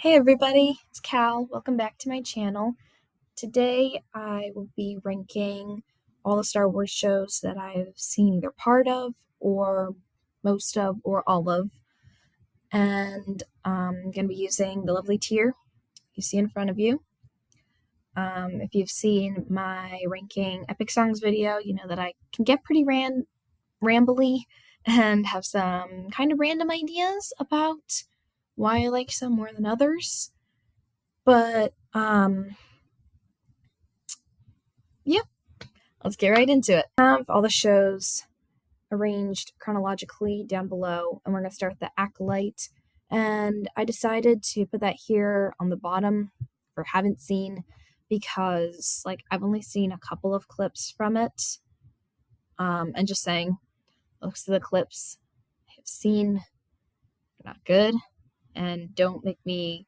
Hey everybody, it's Cal. Welcome back to my channel. Today I will be ranking all the Star Wars shows that I've seen either part of or most of or all of. And I'm going to be using the lovely tier you see in front of you. If you've seen my ranking epic songs video, you know that I can get pretty rambly and have some kind of random ideas about why I like some more than others. But, yeah, let's get right into it. I have all the shows arranged chronologically down below, and we're going to start with the Acolyte. And I decided to put that here on the bottom for haven't seen because, I've only seen a couple of clips from it. And just saying, most of the clips I've seen are not good and don't make me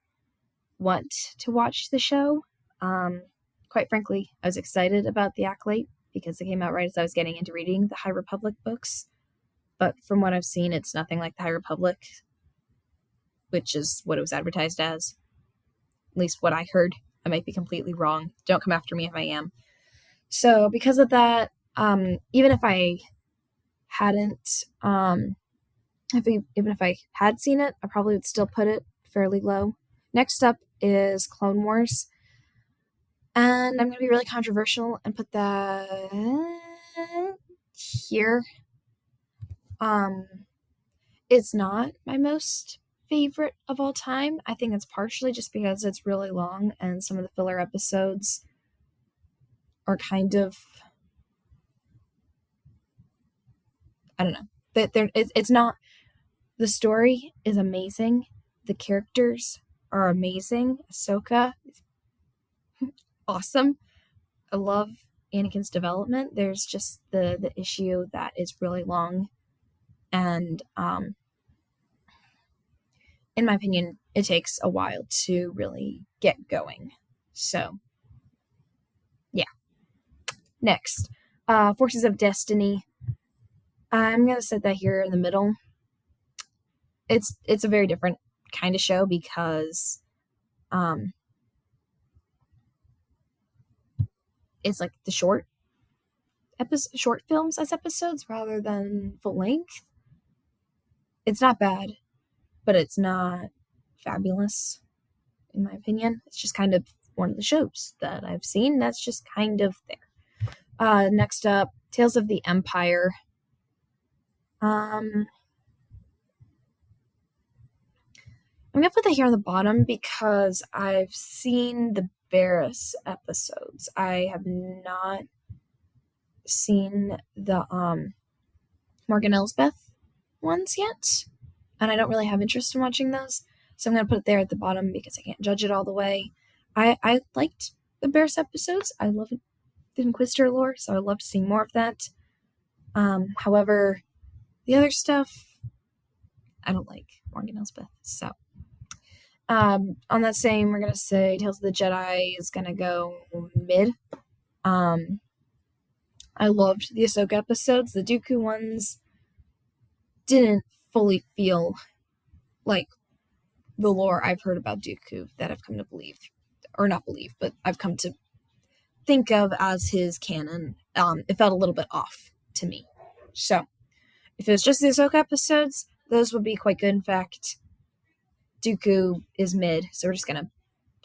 want to watch the show. Quite frankly, I was excited about The Acolyte because it came out right as I was getting into reading the High Republic books. But from what I've seen, it's nothing like the High Republic, which is what it was advertised as. At least what I heard. I might be completely wrong. Don't come after me if I am. So because of that, even if I hadn't, even if I had seen it, I probably would still put it fairly low. Next up is Clone Wars. And I'm going to be really controversial and put that here. It's not my most favorite of all time. I think it's partially just because it's really long and some of the filler episodes are kind of, I don't know. It's not, the story is amazing. The characters are amazing. Ahsoka is awesome. I love Anakin's development. There's just the issue that it's really long, and in my opinion, it takes a while to really get going. So, yeah. Next, Forces of Destiny. I'm gonna set that here in the middle. It's a very different kind of show because it's like the short films as episodes rather than full length. It's not bad, but it's not fabulous, in my opinion. It's just kind of one of the shows that I've seen that's just kind of there. Next up, Tales of the Empire. I'm gonna put that here on the bottom because I've seen the Barris episodes. I have not seen the Morgan Elsbeth ones yet, and I don't really have interest in watching those. So I'm gonna put it there at the bottom because I can't judge it all the way. I liked the Barris episodes. I love the Inquisitor lore, so I love seeing more of that. However, the other stuff I don't like Morgan Elsbeth. So on that same, we're gonna say Tales of the Jedi is gonna go mid. I loved the Ahsoka episodes. The Dooku ones didn't fully feel like the lore I've heard about Dooku that I've come to believe, or not believe, but I've come to think of as his canon. It felt a little bit off to me. So if it was just the Ahsoka episodes, those would be quite good. In fact, Dooku is mid, so we're just gonna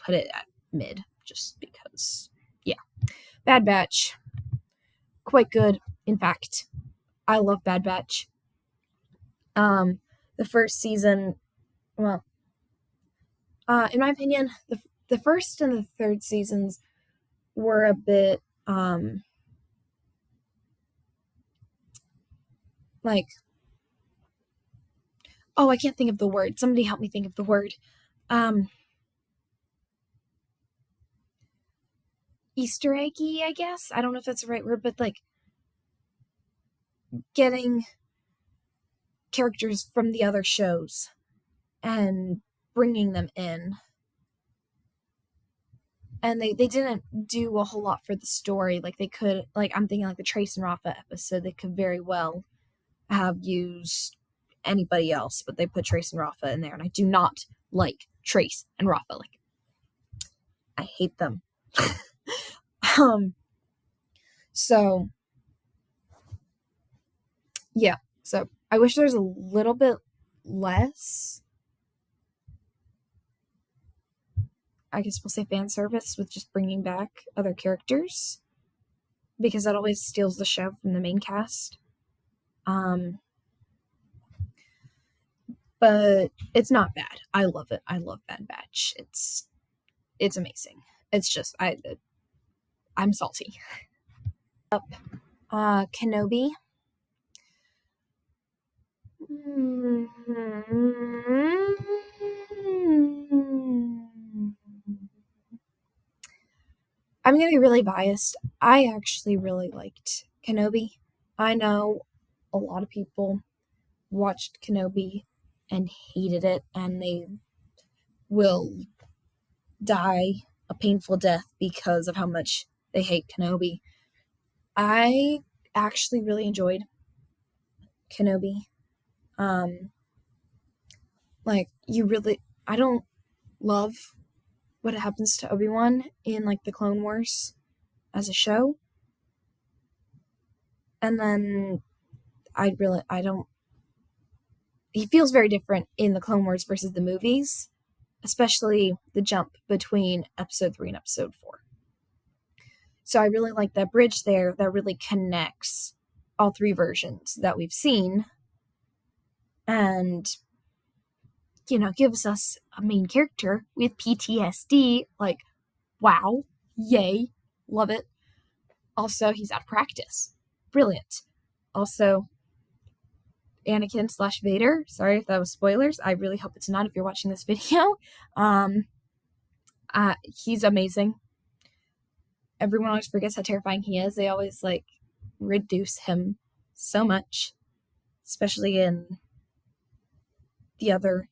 put it at mid just because. Yeah. Bad Batch, quite good. In fact, I love Bad Batch. The first season, well, in my opinion, the first and the third seasons were a bit I can't think of the word. Somebody help me think of the word. Easter eggy, I guess. I don't know if that's the right word, but getting characters from the other shows and bringing them in. And they didn't do a whole lot for the story. They could, I'm thinking the Trace and Rafa episode, they could very well have used anybody else, but they put Trace and Rafa in there, and I do not like Trace and Rafa. Like, I hate them. So yeah, so I wish there was a little bit less, I guess we'll say, fan service with just bringing back other characters, because that always steals the show from the main cast. But it's not bad. I love it. I love Bad Batch. It's amazing. It's just I'm salty. Kenobi. I'm gonna be really biased. I actually really liked Kenobi. I know a lot of people watched Kenobi and hated it, and they will die a painful death because of how much they hate Kenobi. I actually really enjoyed Kenobi. I don't love what happens to Obi-Wan in like the Clone Wars as a show. And then he feels very different in the Clone Wars versus the movies, especially the jump between episode 3 and episode 4. So I really like that bridge there that really connects all 3 versions that we've seen, and, gives us a main character with PTSD. Like, wow, yay, love it. Also, he's out of practice. Brilliant. Also, Anakin/Vader. Sorry if that was spoilers. I really hope it's not if you're watching this video. He's amazing. Everyone always forgets how terrifying he is. They always reduce him so much, especially in the other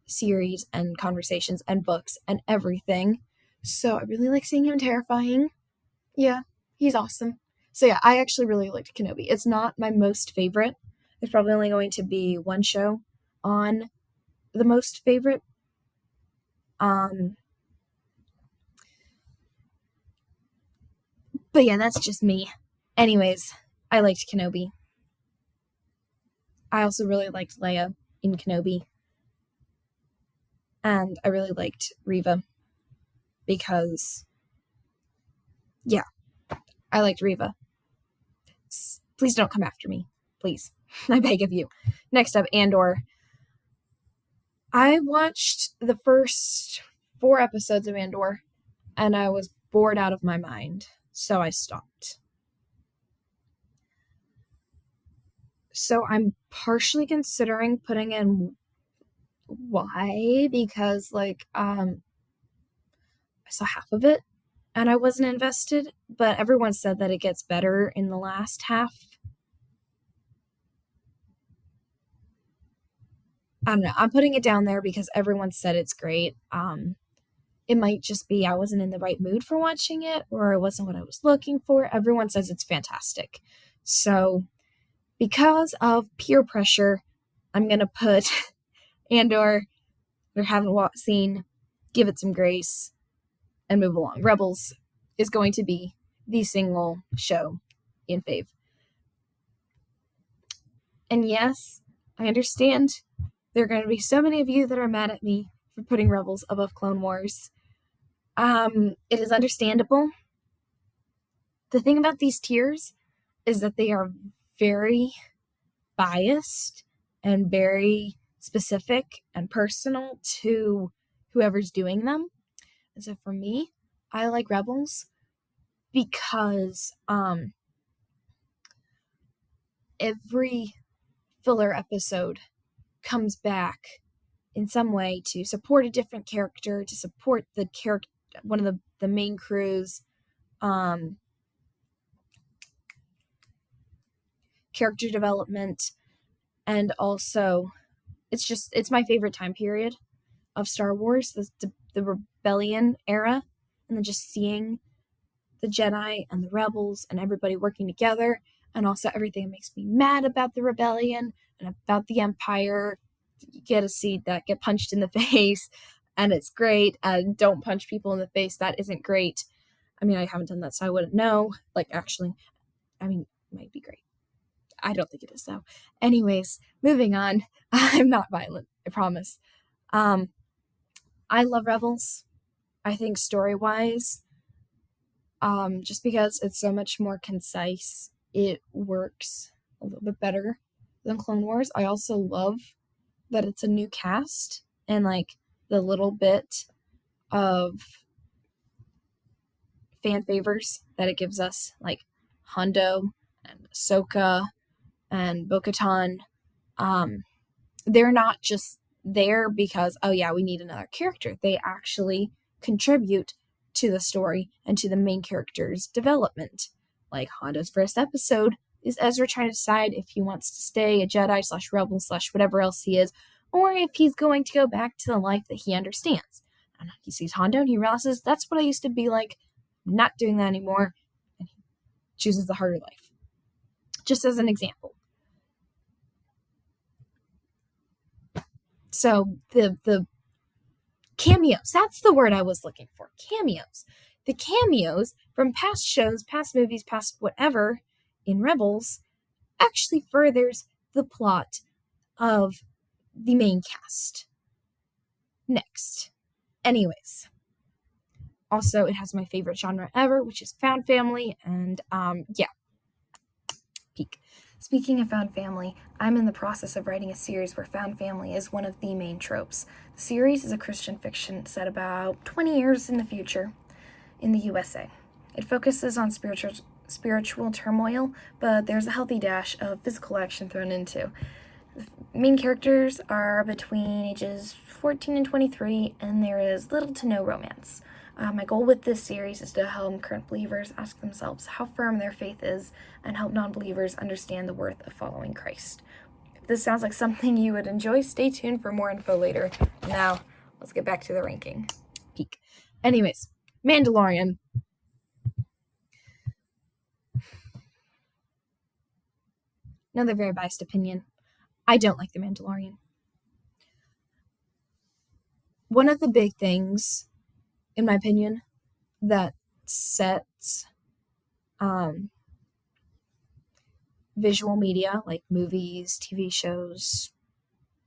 series and conversations and books and everything. So I really like seeing him terrifying. Yeah, he's awesome. So yeah, I actually really liked Kenobi. It's not my most favorite. There's probably only going to be one show on the most favorite. But yeah, that's just me. Anyways, I liked Kenobi. I also really liked Leia in Kenobi. And I really liked Reva because, yeah, I liked Reva. Please don't come after me. Please. I beg of you. Next up, Andor. I watched the first 4 episodes of Andor, and I was bored out of my mind, so I stopped. So I'm partially considering putting in why, because I saw half of it and I wasn't invested, but everyone said that it gets better in the last half. I don't know. I'm putting it down there because everyone said it's great. It might just be I wasn't in the right mood for watching it, or it wasn't what I was looking for. Everyone says it's fantastic. So because of peer pressure, I'm going to put Andor, or haven't seen, give it some grace, and move along. Rebels is going to be the single show in fave. And yes, I understand there are going to be so many of you that are mad at me for putting Rebels above Clone Wars. It is understandable. The thing about these tiers is that they are very biased and very specific and personal to whoever's doing them. And so for me, I like Rebels because every filler episode comes back in some way to support a different character, to support the character, one of the main crew's character development. And also, it's my favorite time period of Star Wars, the Rebellion era, and then just seeing the Jedi and the Rebels and everybody working together, and also everything that makes me mad about the Rebellion and about the Empire. You get to see that get punched in the face, and it's great, and don't punch people in the face. That isn't great. I mean, I haven't done that, so I wouldn't know. Like, actually, I mean, it might be great. I don't think it is, though. Anyways, moving on. I'm not violent, I promise. I love Rebels. I think story-wise, just because it's so much more concise, it works a little bit better than Clone Wars. I also love that it's a new cast, and like the little bit of fan favors that it gives us, like Hondo and Ahsoka and Bo-Katan. They're not just there because, oh yeah, we need another character. They actually contribute to the story and to the main character's development. Like Hondo's first episode is Ezra trying to decide if he wants to stay a Jedi / rebel / whatever else he is, or if he's going to go back to the life that he understands. And he sees Hondo and he realizes, that's what I used to be like. I'm not doing that anymore. And he chooses the harder life. Just as an example. So the cameos, that's the word I was looking for. Cameos. The cameos from past shows, past movies, past whatever in Rebels actually furthers the plot of the main cast. Next. Anyways. Also, it has my favorite genre ever, which is found family, and yeah. Peak. Speaking of found family, I'm in the process of writing a series where found family is one of the main tropes. The series is a Christian fiction set about 20 years in the future in the USA. It focuses on spiritual turmoil, but there's a healthy dash of physical action thrown into. The main characters are between ages 14 and 23, and there is little to no romance. My goal with this series is to help current believers ask themselves how firm their faith is and help non-believers understand the worth of following Christ. If this sounds like something you would enjoy, stay tuned for more info later. Now, let's get back to the ranking. Peak. Anyways, Mandalorian. Another very biased opinion. I don't like The Mandalorian. One of the big things, in my opinion, that sets visual media, like movies, TV shows,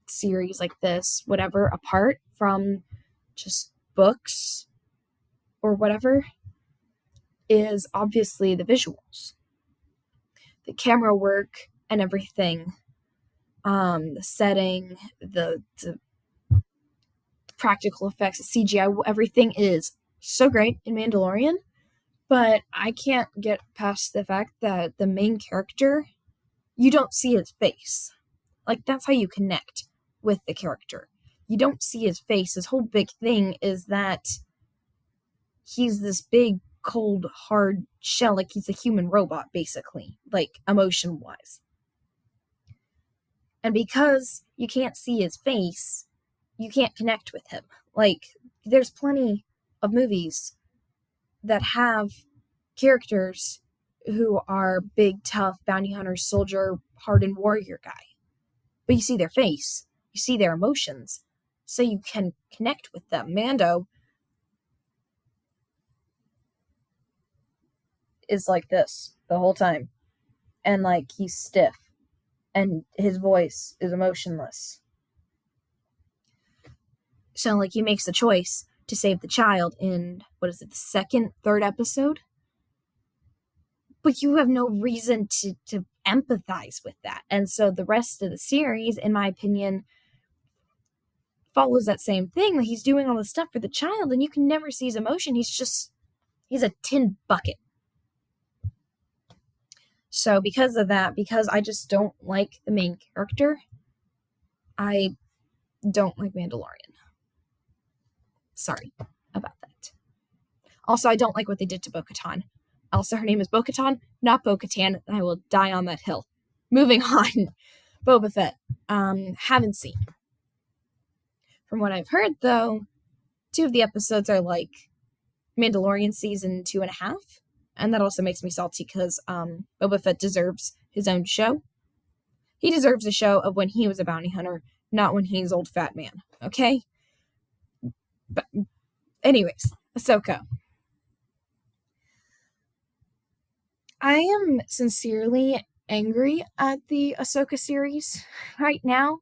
series like this, whatever, apart from just books or whatever, is obviously the visuals. The camera work and everything, the setting, the practical effects, the CGI, everything is so great in Mandalorian, but I can't get past the fact that the main character, you don't see his face. Like, that's how you connect with the character. You don't see his face. His whole big thing is that he's this big, cold, hard shell, like he's a human robot, basically, like, emotion-wise. And because you can't see his face, you can't connect with him. Like, there's plenty of movies that have characters who are big, tough, bounty hunter, soldier, hardened warrior guy. But you see their face, you see their emotions, so you can connect with them. Mando is like this the whole time. And, like, he's stiff. And his voice is emotionless. So, like, he makes the choice to save the child in, the second, third episode? But you have no reason to empathize with that. And so the rest of the series, in my opinion, follows that same thing. Like, he's doing all this stuff for the child, and you can never see his emotion. He's a tin bucket. So because of that, because I just don't like the main character, I don't like Mandalorian. Sorry about that. Also, I don't like what they did to Bo-Katan. Also, her name is Bo-Katan, not Bo-Katan, and I will die on that hill. Moving on. Boba Fett. Haven't seen. From what I've heard, though, 2 of the episodes are like Mandalorian season 2.5. And that also makes me salty because Boba Fett deserves his own show. He deserves a show of when he was a bounty hunter, not when he's old fat man. Okay? But anyways, Ahsoka. I am sincerely angry at the Ahsoka series right now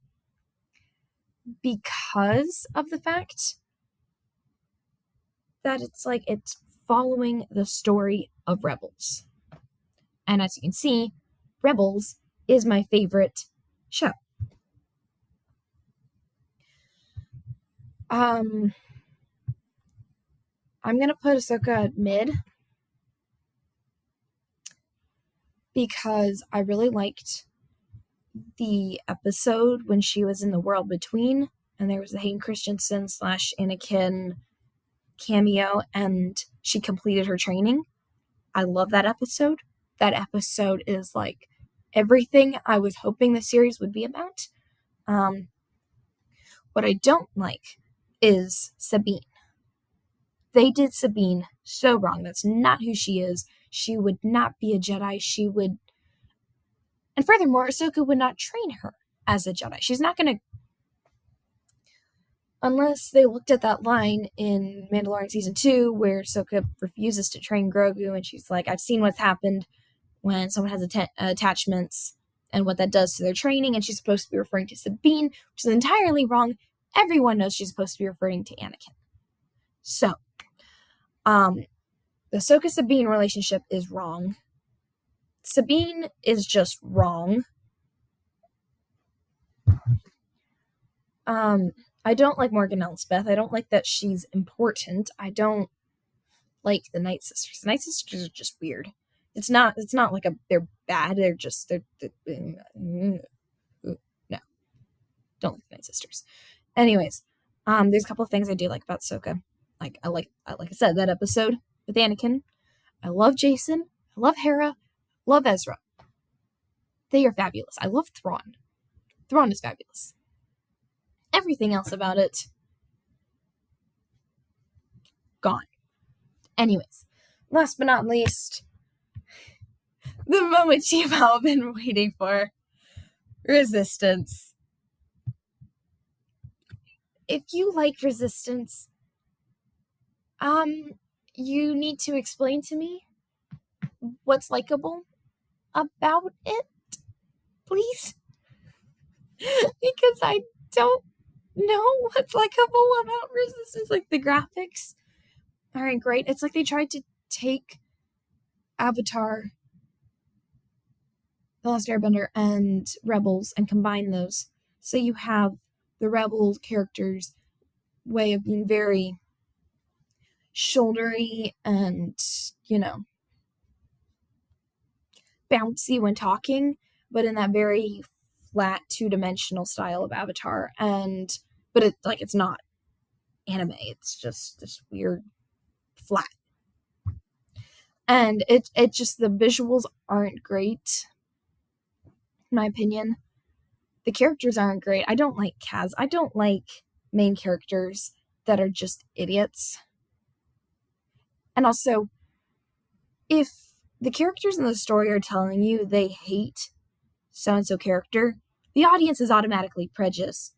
because of the fact that it's following the story of Rebels. And as you can see, Rebels is my favorite show. I'm gonna put Ahsoka at mid because I really liked the episode when she was in the world between, and there was the Hayden Christensen / Anakin cameo, and she completed her training. I love that episode. That episode is like everything I was hoping the series would be about. What I don't like is Sabine. They did Sabine so wrong. That's not who she is. She would not be a Jedi. And furthermore, Ahsoka would not train her as a Jedi. She's not going to, unless they looked at that line in Mandalorian Season 2 where Ahsoka refuses to train Grogu and she's like, I've seen what's happened when someone has attachments and what that does to their training, and she's supposed to be referring to Sabine, which is entirely wrong. Everyone knows she's supposed to be referring to Anakin. So, the Ahsoka-Sabine relationship is wrong. Sabine is just wrong. I don't like Morgan Elsbeth. I don't like that she's important. I don't like the Night Sisters. The Night Sisters are just weird. It's not like they're bad. They're no. Don't like the Night Sisters. Anyways, there's a couple of things I do like about Ahsoka. Like I said, that episode with Anakin. I love Jason. I love Hera. Love Ezra. They are fabulous. I love Thrawn. Thrawn is fabulous. Everything else about it, gone. Anyways, last but not least, the moment you've all been waiting for, Resistance. If you like Resistance, you need to explain to me what's likable about it, please? Because I don't know what's likable about Resistance. Like, the graphics aren't great. It's like they tried to take Avatar, The Last Airbender, and Rebels and combine those. So you have the Rebel characters' way of being very shouldery and, bouncy when talking, but in that very flat two-dimensional style of Avatar. But it's not anime. It's just this weird flat. And it just, the visuals aren't great, in my opinion. The characters aren't great. I don't like Kaz. I don't like main characters that are just idiots. And also, if the characters in the story are telling you they hate so-and-so character, the audience is automatically prejudiced.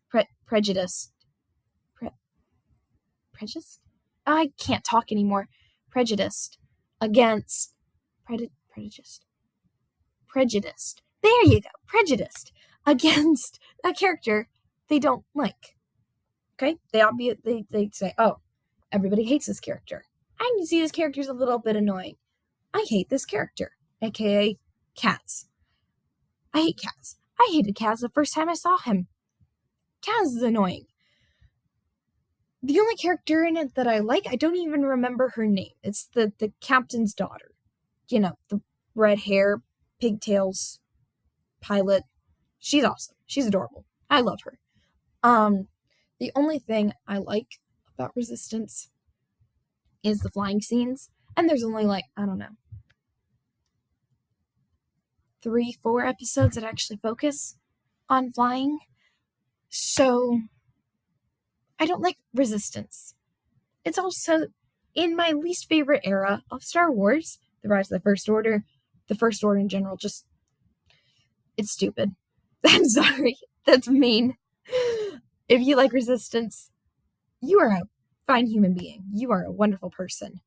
I can't talk anymore. Prejudiced against prejudiced. There you go. Prejudiced against a character they don't like. Okay? They say, "Oh, everybody hates this character. I can see this character's a little bit annoying. I hate this character," aka Kaz. I hate Kaz. I hated Kaz the first time I saw him. Kaz is annoying. The only character in it that I like, I don't even remember her name. It's the captain's daughter. The red hair, pigtails, pilot. She's awesome. She's adorable. I love her. The only thing I like about Resistance is the flying scenes. And there's only 3-4 episodes that actually focus on flying. So I don't like Resistance. It's also in my least favorite era of Star Wars, The Rise of the First Order. The First Order in general, it's stupid. I'm sorry. That's mean. If you like Resistance, you are a fine human being. You are a wonderful person.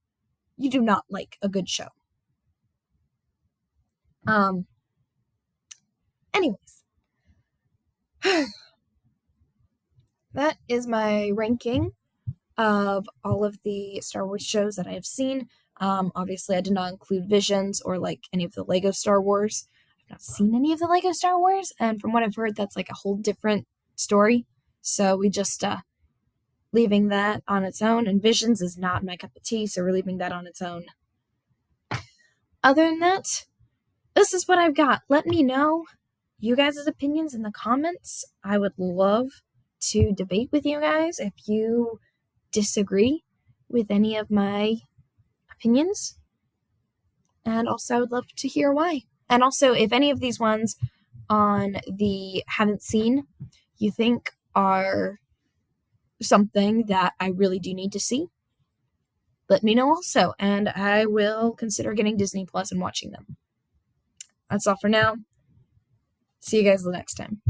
You do not like a good show. Anyways, that is my ranking of all of the Star Wars shows that I have seen. Obviously, I did not include Visions or like any of the Lego Star Wars. I've not seen any of the Lego Star Wars, and from what I've heard, that's like a whole different story. So we just leaving that on its own, and Visions is not my cup of tea, so we're leaving that on its own. Other than that, this is what I've got. Let me know you guys' opinions in the comments. I would love to debate with you guys if you disagree with any of my opinions. And also, I would love to hear why. And also, if any of these ones on the haven't seen you think are something that I really do need to see, let me know also, and I will consider getting Disney Plus and watching them. That's all for now. See you guys the next time.